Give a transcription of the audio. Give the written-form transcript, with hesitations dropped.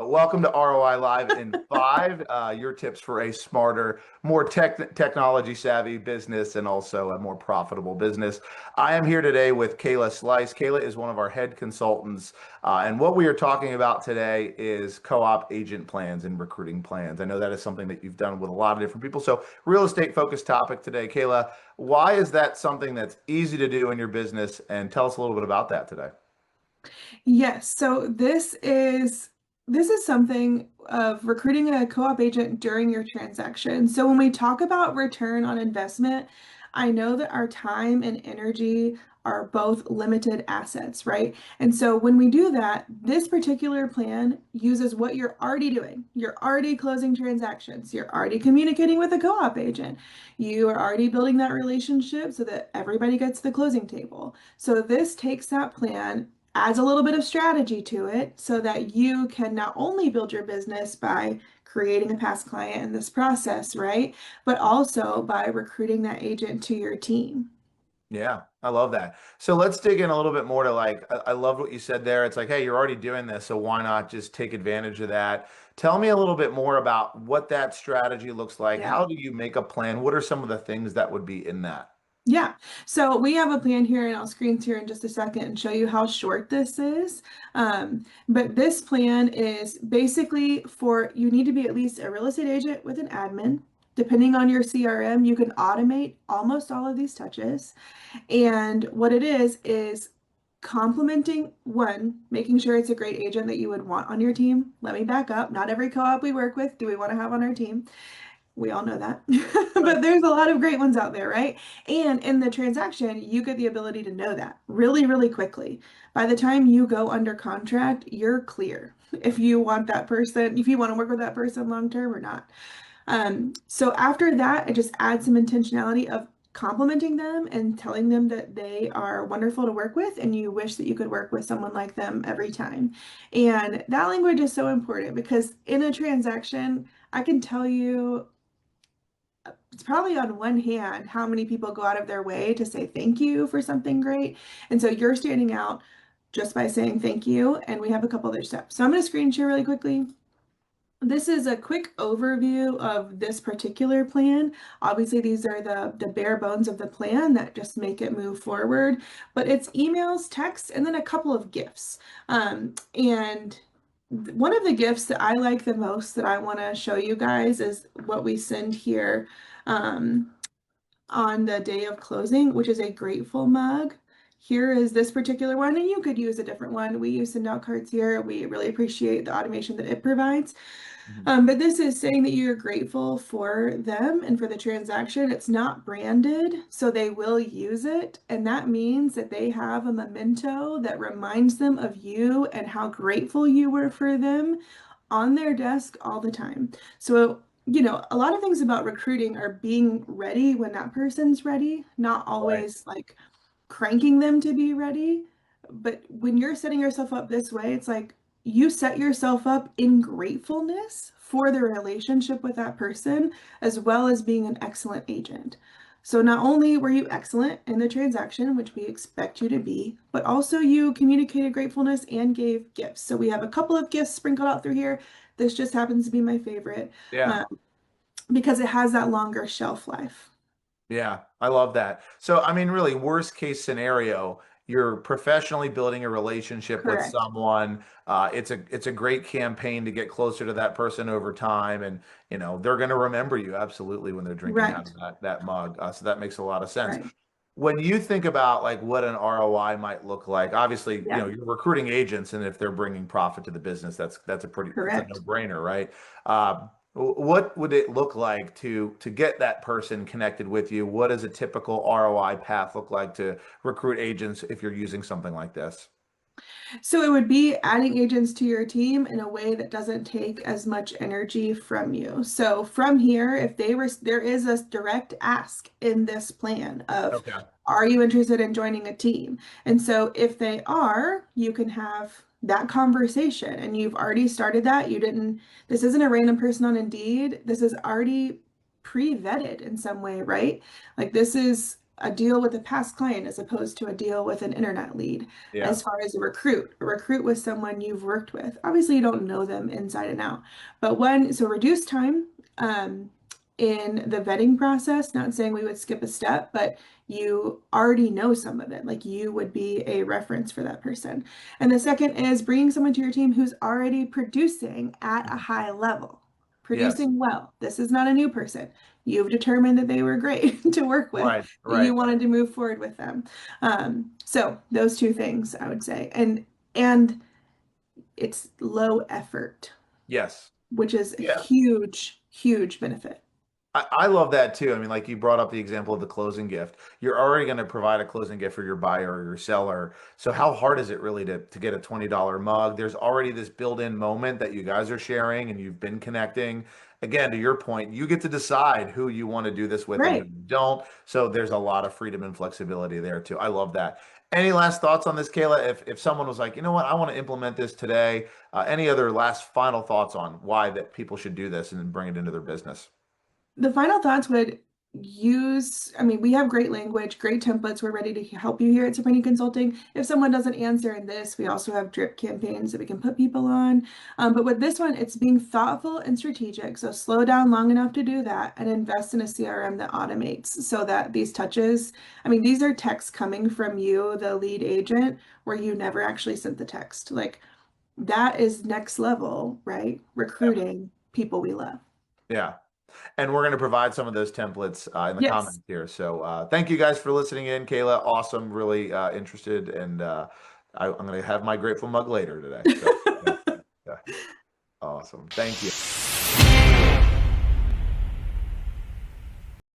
welcome to ROI Live in 5. Your tips for a smarter, more technology savvy business and also a more profitable business. I am here today with Kayla Slice. Kayla is one of our head consultants. And what we are talking about today is co-op agent plans and recruiting plans. I know that is something that you've done with a lot of different people. So real estate focused topic today. Kayla, why is that something that's easy to do in your business? And tell us a little bit about that today. Yes, so this is something of recruiting a co-op agent during your transaction. So when we talk about return on investment, I know that our time and energy are both limited assets, right? And so when we do that, this particular plan uses what you're already doing. You're already closing transactions. You're already communicating with a co-op agent. You are already building that relationship so that everybody gets the closing table. So this takes that plan, adds a little bit of strategy to it so that you can not only build your business by creating a past client in this process, right? But also by recruiting that agent to your team. Yeah, I love that. So let's dig in a little bit more to I love what you said there. It's like, hey, you're already doing this, so why not just take advantage of that? Tell me a little bit more about what that strategy looks like. Yeah. How do you make a plan? What are some of the things that would be in that? Yeah, so we have a plan here and I'll screen here in just a second and show you how short this is. But this plan is basically for you need to be at least a real estate agent with an admin. Depending on your CRM, you can automate almost all of these touches. And what it is complementing one, making sure it's a great agent that you would want on your team. Let me back up. Not every co-op we work with do we want to have on our team. We all know that. Right. But there's a lot of great ones out there, right? And in the transaction, you get the ability to know that really, really quickly. By the time you go under contract, you're clear if you want that person, if you want to work with that person long term or not. So after that, I just add some intentionality of complimenting them and telling them that they are wonderful to work with and you wish that you could work with someone like them every time. And that language is so important because in a transaction, I can tell you it's probably on one hand how many people go out of their way to say thank you for something great. And so you're standing out just by saying thank you. And we have a couple other steps. So I'm going to screen share really quickly. This is a quick overview of this particular plan. Obviously, these are the bare bones of the plan that just make it move forward, but it's emails, texts, and then a couple of gifts. And one of the gifts that I like the most that I want to show you guys is what we send here um, on the day of closing, which is a grateful mug. Here is this particular one, and you could use a different one. We use send out cards here. We really appreciate the automation that it provides. Mhm. But this is saying that you're grateful for them and for the transaction. It's not branded, so they will use it. And that means that they have a memento that reminds them of you and how grateful you were for them on their desk all the time. So, a lot of things about recruiting are being ready when that person's ready, not Right. always like cranking them to be ready. But when you're setting yourself up this way, it's like you set yourself up in gratefulness for the relationship with that person, as well as being an excellent agent. So not only were you excellent in the transaction, which we expect you to be, but also you communicated gratefulness and gave gifts. So we have a couple of gifts sprinkled out through here. This just happens to be my favorite Yeah. um, because it has that longer shelf life. Yeah, I love that. So, I mean, really, worst case scenario, you're professionally building a relationship with Correct. someone. It's a great campaign to get closer to that person over time, and they're going to remember you absolutely when they're drinking out Right. of that mug. So that makes a lot of sense. Right. When you think about like what an ROI might look like, obviously, Yeah. you're recruiting agents, and if they're bringing profit to the business, that's a Correct. no-brainer, right? What would it look like to get that person connected with you? What does a typical ROI path look like to recruit agents if you're using something like this? So it would be adding agents to your team in a way that doesn't take as much energy from you. So from here, if they were, there is a direct ask in this plan of, Okay. are you interested in joining a team? And so if they are, you can have that conversation and you've already started that. This isn't a random person on Indeed. This is already pre-vetted in some way, right? Like this is a deal with a past client as opposed to a deal with an internet lead. Yeah. As far as a recruit with someone you've worked with. Obviously, you don't know them inside and out, but so reduce time in the vetting process. Not saying we would skip a step, but you already know some of it. Like you would be a reference for that person. And the second is bringing someone to your team who's already producing at a high level, Yes. producing well. This is not a new person. You've determined that they were great to work with. Right. You Right. wanted to move forward with them. So those two things I would say. And it's low effort, Yes. which is a Yeah. huge, huge benefit. I love that too. I mean, like you brought up the example of the closing gift. You're already going to provide a closing gift for your buyer or your seller. So how hard is it really to get a $20 mug? There's already this built-in moment that you guys are sharing and you've been connecting. Again, to your point, you get to decide who you want to do this with and who Right. you don't. So there's a lot of freedom and flexibility there too. I love that. Any last thoughts on this, Kayla? If someone was like, you know what, I want to implement this today, any other last final thoughts on why that people should do this and bring it into their business? The final thoughts would I mean, we have great language, great templates. We're ready to help you here at Ciprani Consulting. If someone doesn't answer in this, we also have drip campaigns that we can put people on. But with this one, it's being thoughtful and strategic. So slow down long enough to do that and invest in a CRM that automates so that these touches, I mean, these are texts coming from you, the lead agent, where you never actually sent the text. Like that is next level, right? Yeah. Recruiting people we love. Yeah. And we're going to provide some of those templates in the Yes. comments here. So thank you guys for listening in, Kayla. Awesome. Really interested. And I'm going to have my grateful mug later today. So, yeah. Awesome. Thank you.